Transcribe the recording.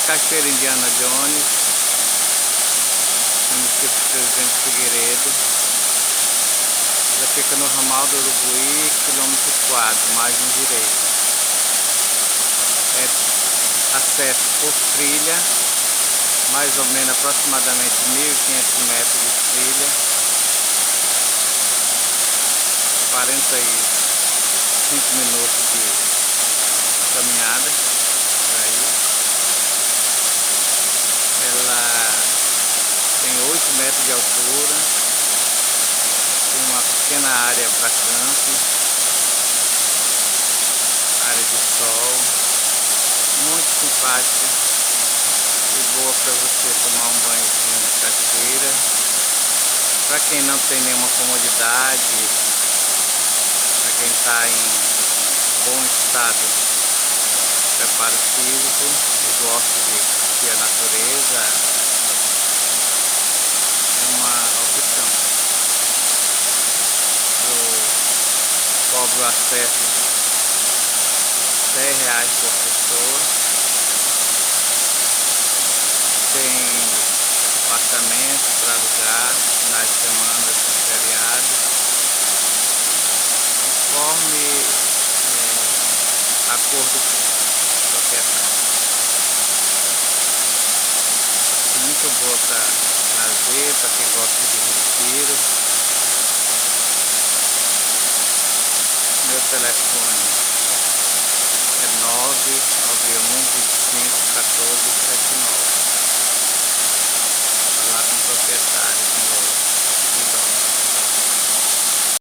Cachoeira Indiana Jones, município de Presidente Figueiredo. Ela fica no ramal do Urubuí, quilômetro 4, margem direita. É acesso por trilha, mais ou menos aproximadamente 1.500 metros de trilha, 45 minutos de caminhada por aí. Ela tem 8 metros de altura, tem uma pequena área para camping, área de sol, muito simpática e boa para você tomar um banhozinho de cachoeira. Para quem não tem nenhuma comodidade, para quem está em bom estado de preparo físico e gosta de curtir a natureza, é uma opção. Eu cobro acesso R$10 por pessoa. Tem apartamento para alugar, finais de semana e feriados, conforme acordo com o proprietário. Muito boa para lazer, para quem gosta de respiro. Meu telefone é 991 25 14 79. Falar com o proprietário de novo.